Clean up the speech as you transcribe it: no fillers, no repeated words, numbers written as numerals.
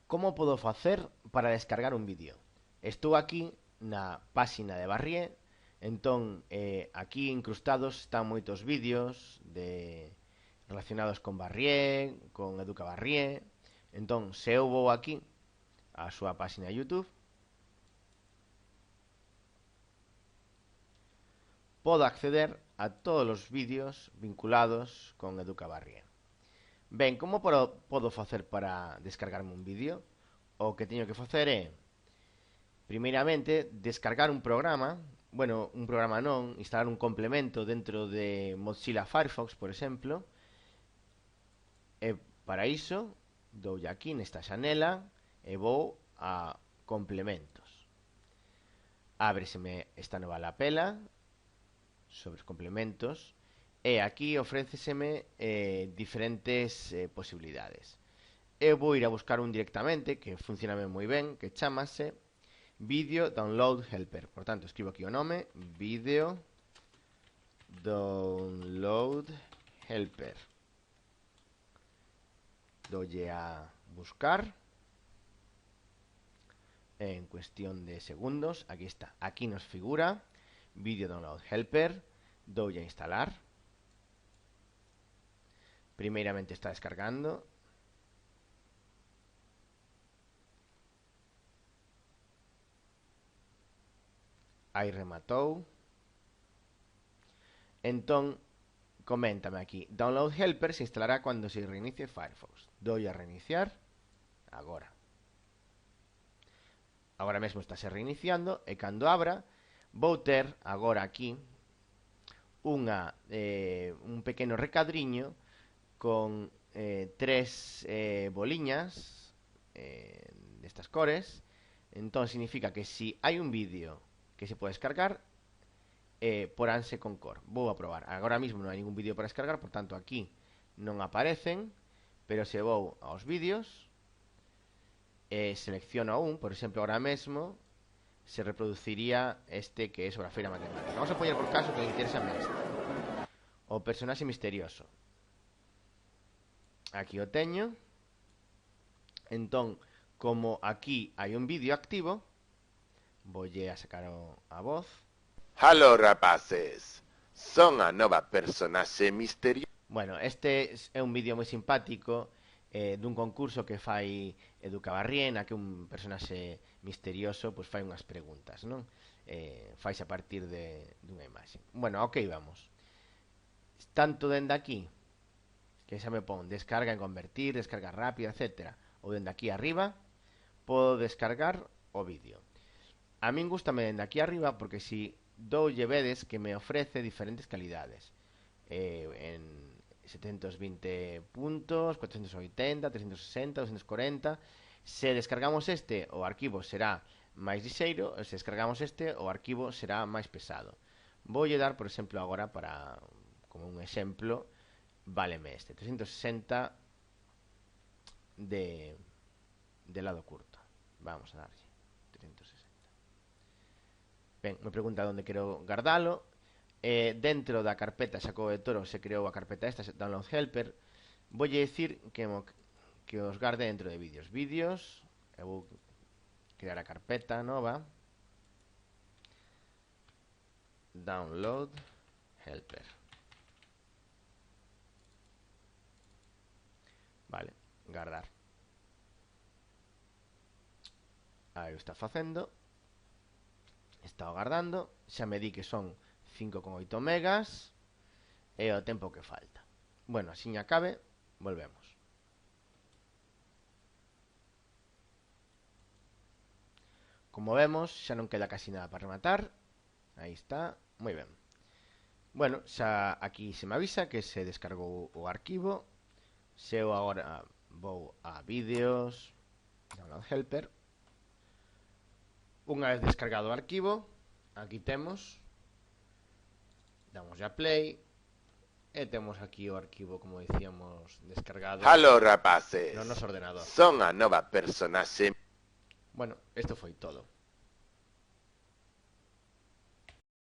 Como podo facer para descargar un vídeo? Estou aquí na páxina de Barrié. Entón, aquí incrustados están moitos vídeos relacionados con Barrié, con Educa Barrié. Entón, se eu vou aquí á súa páxina de YouTube, podo acceder a todos os vídeos vinculados con Educa Barrié. Ben, como podo facer para descargarme un vídeo? O que teño que facer é, primeiramente, descargar un programa. Bueno, un programa non, instalar un complemento dentro de Mozilla Firefox, por exemplo. E para iso, doulle aquí nesta xanela e vou a complementos. Ábreseme esta nova lapela sobre os complementos e aquí ofréceseme diferentes posibilidades. Eu vou ir a buscar un directamente que funciona moi ben, que chamase Video Download Helper. Por tanto, escribo aquí o nome, Video Download Helper. Dolle a buscar. En cuestión de segundos, aquí está. Aquí nos figura Video Download Helper. Dolle a instalar. Primeiramente está descargando. Aí rematou. Entón, coméntame aquí. Download Helper se instalará cando se reinicie Firefox. Doy a reiniciar. Agora. Agora mesmo está se reiniciando. E cando abra, vou ter agora aquí un pequeno recadriño con tres boliñas destas cores. Entón significa que si hai un vídeo que se pode descargar, poránse con cor. Vou a probar. Agora mesmo non hai ningún vídeo para descargar, por tanto aquí non aparecen, pero se vou aos vídeos selecciono un, por exemplo, agora mesmo se reproduciría este que é sobre a feira matemática. Vamos a poñer por caso que me interesa este, o personaxe misterioso. Aquí o teño. Entón, como aquí hai un vídeo activo, voulle a sacar a voz. Halo, rapaces, son a nova personaxe misteriosa. Bueno, este é un vídeo moi simpático dun concurso que fai Educa Barrié, na que un personaxe misterioso pois fai unhas preguntas, non? Faise a partir dunha imaxe. Bueno, ok, vamos. Tanto dende aquí, que xa me pon descarga en convertir, descarga rápida, etc. Ou dende aquí arriba, podo descargar o vídeo. A min gustame dende aquí arriba porque si doulle vedes que me ofrece diferentes calidades. En 720 puntos, 480, 360, 240. Se descargamos este, o arquivo será máis lixeiro. Se descargamos este, o arquivo será máis pesado. Voulle dar, por exemplo, agora para, como un exemplo, váleme este 360 de lado curto. Vamos a darlle 360. Ben, me pregunta onde quero guardalo. Dentro da carpeta Xacobo de Toro se creou a carpeta esta, Download Helper. Voulle dicir que os garde dentro de vídeos. Vídeos, eu vou crear a carpeta nova, Download Helper. Vale, guardar. Aí o está facendo. Está agardando. Xa me di que son 5,8 megas e o tempo que falta. Bueno, así acabe, volvemos. Como vemos, xa non queda casi nada para rematar. Aí está, moi ben. Bueno, xa aquí se me avisa que se descargou o arquivo. Se eu agora vou a vídeos, Download Helper. Unha vez descargado o arquivo, aquí temos. Damos a play e temos aquí o arquivo, como dicíamos, descargado. Halo, rapaces, no noso ordenador. son a nova personaxe. Bueno, isto foi todo.